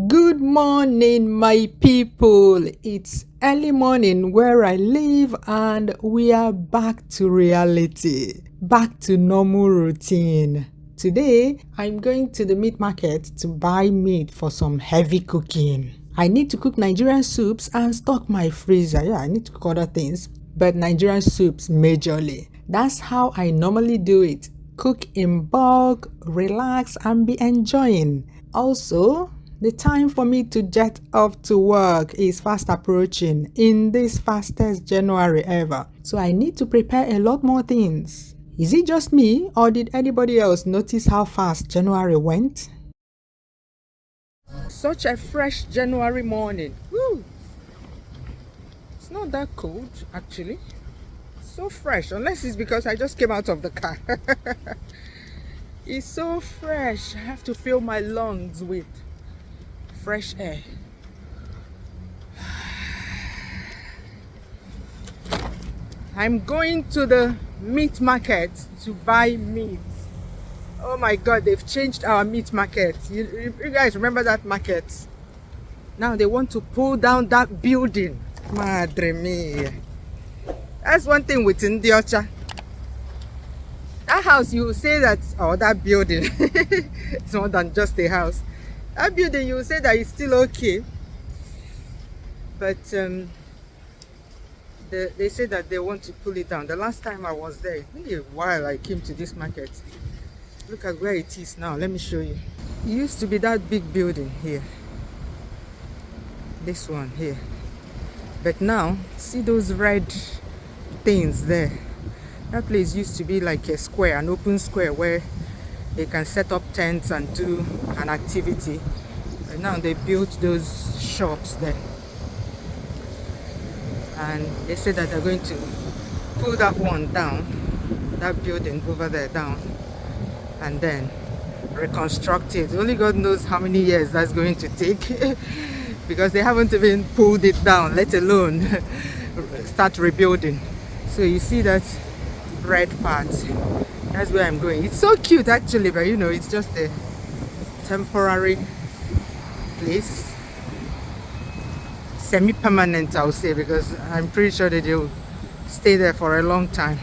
Good morning, my people. It's early morning where I live, and we are back to reality, back to normal routine. Today, I'm going to the meat market to buy meat for some heavy cooking. I need to cook Nigerian soups and stock my freezer. Yeah, I need to cook other things, but Nigerian soups majorly. That's how I normally do it. Cook in bulk, relax, and be enjoying. Also, the time for me to jet off to work is fast approaching in this fastest January ever. So I need to prepare a lot more things. Is it just me, or did anybody else notice how fast January went? Such a fresh January morning. Woo! It's not that cold actually. So fresh, unless it's because I just came out of the car. It's so fresh. I have to fill my lungs with fresh air. I'm going to the meat market to buy meat. Oh my god, they've changed our meat market. You guys remember that market? Now they want to pull down that building. Madre mia. That's one thing with Ndiocha. That house, you say that, or that building, it's more than just a house. That building, you say that it's still okay. But they say that they want to pull it down. The last time I was there, it's been a while I came to this market. Look at where it is now. Let me show you. It used to be that big building here. This one here. But now, see those red things there? That place used to be like a square, an open square where they can set up tents and do an activity. And now they built those shops there. And they said that they're going to pull that one down, that building over there down, and then reconstruct it. Only God knows how many years that's going to take because they haven't even pulled it down, let alone start rebuilding. So you see that red part, that's where I'm going. It's so cute actually, but you know, it's just a temporary place, semi-permanent I'll say, because I'm pretty sure that they'll stay there for a long time.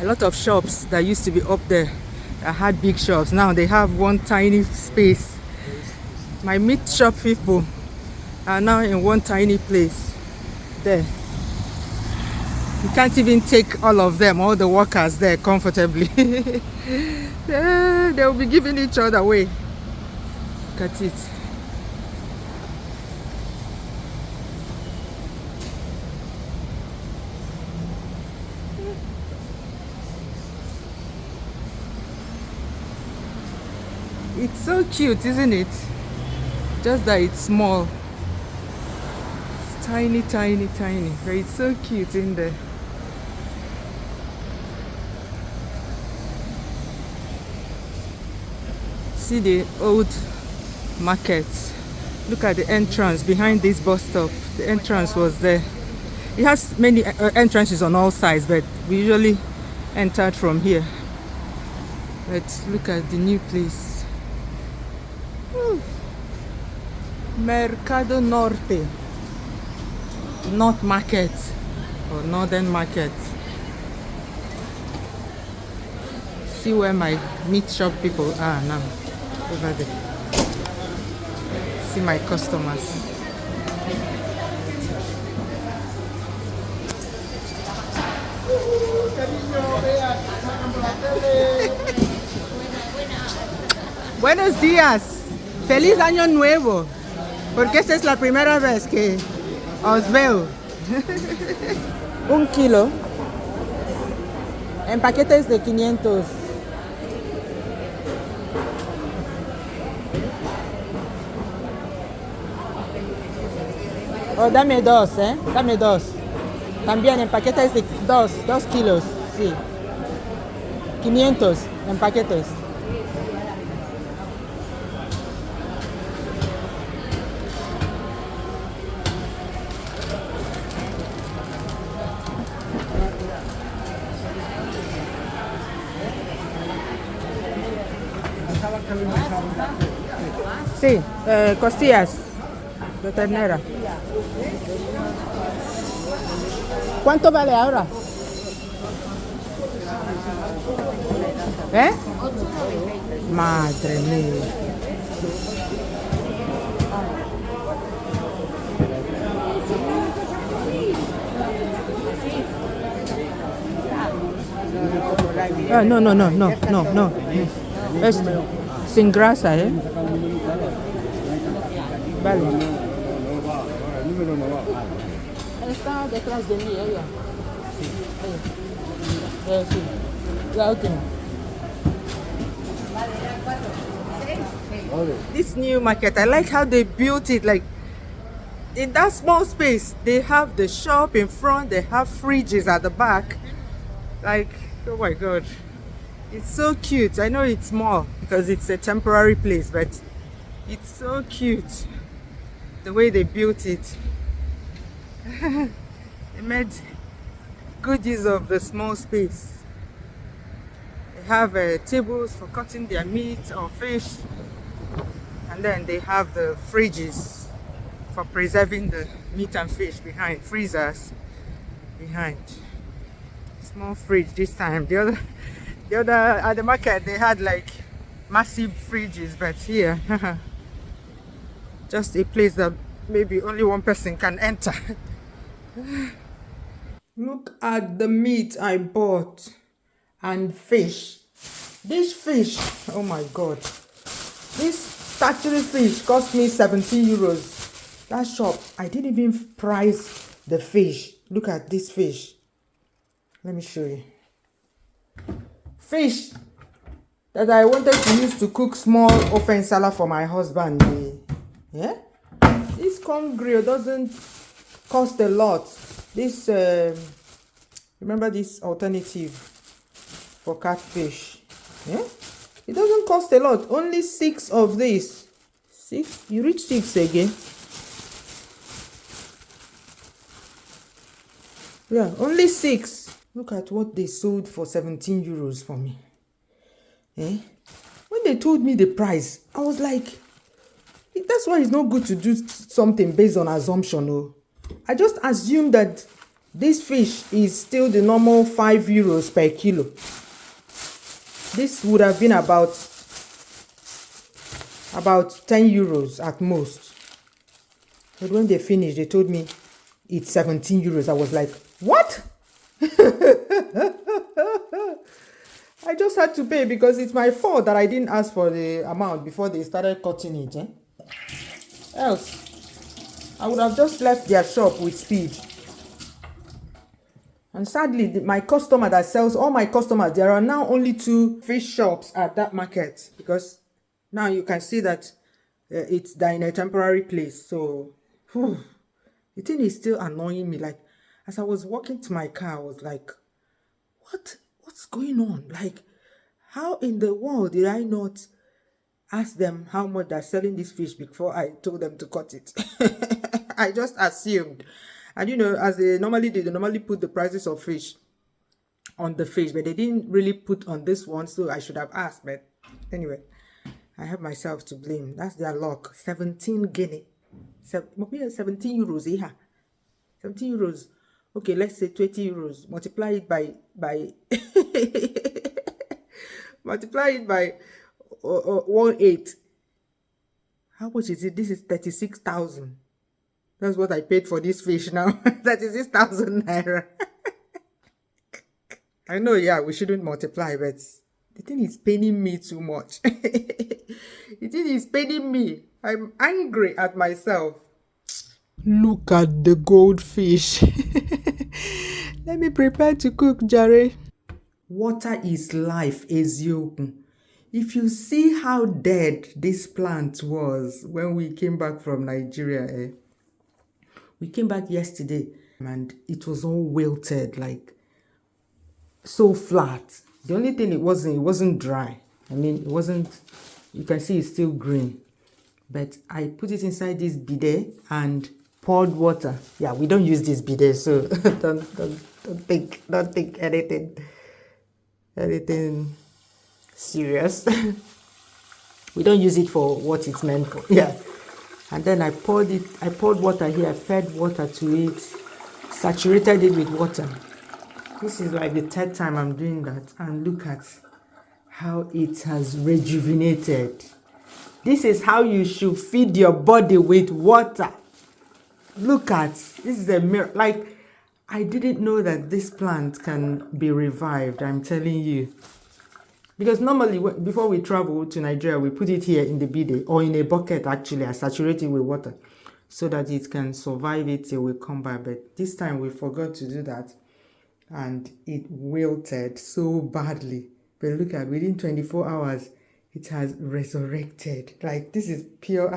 A lot of shops that used to be up there that had big shops, now they have one tiny space. My meat shop people are now in one tiny place there. You can't even take all of them, all the workers there comfortably. They'll be giving each other away. Look at it. It's so cute, isn't it? Just that it's small. It's tiny, tiny, tiny. But it's so cute in there. See the old market. Look at the entrance behind this bus stop. The entrance was there. It has many entrances on all sides, but we usually entered from here. But look at the new place. Mercado Norte, North Market or Northern Market. See where my meat shop people are now, over there. See my customers. Buenos días. Feliz Año Nuevo. Porque esta es la primera vez que os veo. 1 kilo en paquetes de 500. Oh, dame dos, dame dos. También en paquetes de 2 kilos, sí. 500 en paquetes. Sí, costillas de ternera. ¿Cuánto vale ahora? ¿Eh? Madre mía. Ah, no, no, no, no, no, no. Esto, sin grasa, ¿eh? Vale. Está detrás de mí, ella. Sí. La última. This new market, I like how they built it. Like in that small space, they have the shop in front, they have fridges at the back. Like, oh my god, it's so cute. I know it's small because it's a temporary place, but it's so cute the way they built it. They made good use of the small space. They have tables for cutting their meat or fish, and then they have the fridges for preserving the meat and fish behind, freezers behind. Small fridge this time. The other at the market they had like massive fridges, but here just a place that maybe only one person can enter. Look at the meat I bought and fish. This fish, oh my god, this statuary fish cost me 17 euros. That shop, I didn't even price the fish. Look at this fish. Let me show you. Fish that I wanted to use to cook small ofen salad for my husband. Yeah? This corn grill doesn't cost a lot. This, remember this alternative for catfish? Yeah? It doesn't cost a lot. Only 6 of these. 6? You reach 6 again. Yeah, only 6. Look at what they sold for 17 euros for me. Eh? When they told me the price, I was like, that's why it's not good to do something based on assumption. Oh. I just assumed that this fish is still the normal 5 euros per kilo. This would have been about 10 euros at most. But when they finished, they told me it's 17 euros. I was like, what? I just had to pay because it's my fault that I didn't ask for the amount before they started cutting it. Eh? Else, I would have just left their shop with speed. And sadly, my customer that sells, all my customers, there are now only 2 fish shops at that market because now you can see that it's in a temporary place. So, the thing is still annoying me. Like, as I was walking to my car, I was like, what's going on? Like, how in the world did I not ask them how much they're selling this fish before I told them to cut it? I just assumed. And you know, as they normally do, they normally put the prices of fish on the fish, but they didn't really put on this one, so I should have asked. But anyway, I have myself to blame. That's their luck. 17 guinea. 17 euros, yeah. 17 euros. Okay, let's say 20 euros. Multiply it by multiply it by 1/8. How much is it? This is 36,000. That's what I paid for this fish now. 36,000 naira. I know, yeah, we shouldn't multiply, but the thing is paining me too much. The thing is paining me. I'm angry at myself. Look at the goldfish. Let me prepare to cook, Jare. Water is life, Ezioku. If you see how dead this plant was when we came back from Nigeria, we came back yesterday and it was all wilted, like so flat. The only thing it wasn't dry. I mean, it wasn't, you can see it's still green. But I put it inside this bidet and poured water. Yeah, we don't use this bidet, so don't think anything serious. We don't use it for what it's meant for. Yeah. And then I poured water here, I fed water to it, saturated it with water. This is like the third time I'm doing that, and look at how it has rejuvenated. This is how you should feed your body, with water. Look at, this is a miracle. Like, I didn't know that this plant can be revived, I'm telling you. Because normally, before we travel to Nigeria, we put it here in the bidet, or in a bucket actually, I saturate it with water so that it can survive it till we come back. But this time we forgot to do that, and it wilted so badly. But look at, within 24 hours, it has resurrected. Like, this is pure.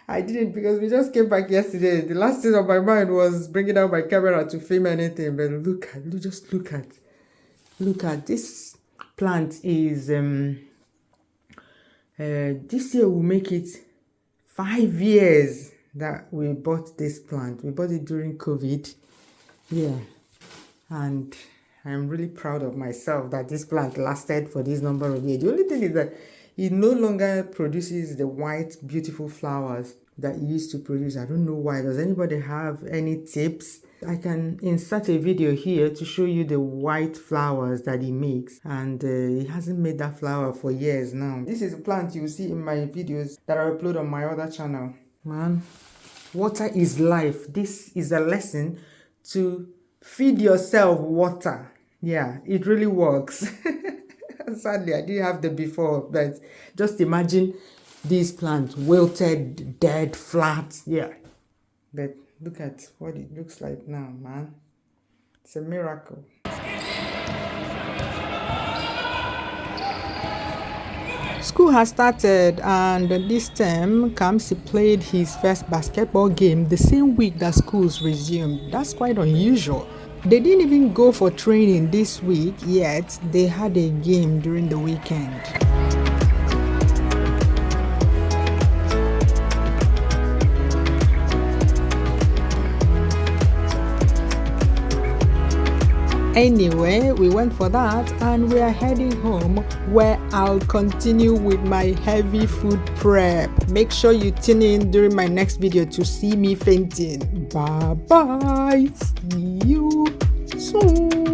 I didn't, because we just came back yesterday. The last thing on my mind was bringing out my camera to film anything. But look at this plant is this year will make it 5 years that we bought this plant. We bought it during COVID. Yeah. And I'm really proud of myself that this plant lasted for this number of years. The only thing is that it no longer produces the white, beautiful flowers that it used to produce. I don't know why. Does anybody have any tips? I can insert a video here to show you the white flowers that it makes. And it hasn't made that flower for years now. This is a plant you see in my videos that I upload on my other channel. Man, water is life. This is a lesson to feed yourself water. Yeah, it really works. Sadly, I didn't have the before, but just imagine these plants wilted, dead, flat. Yeah, but look at what it looks like now, man. It's a miracle. School has started, and this term, Kamsi played his first basketball game the same week that schools resumed. That's quite unusual. They didn't even go for training this week, yet they had a game during the weekend. Anyway, we went for that, and we are heading home, where I'll continue with my heavy food prep. Make sure you tune in during my next video to see me fainting. Bye bye. See you soon.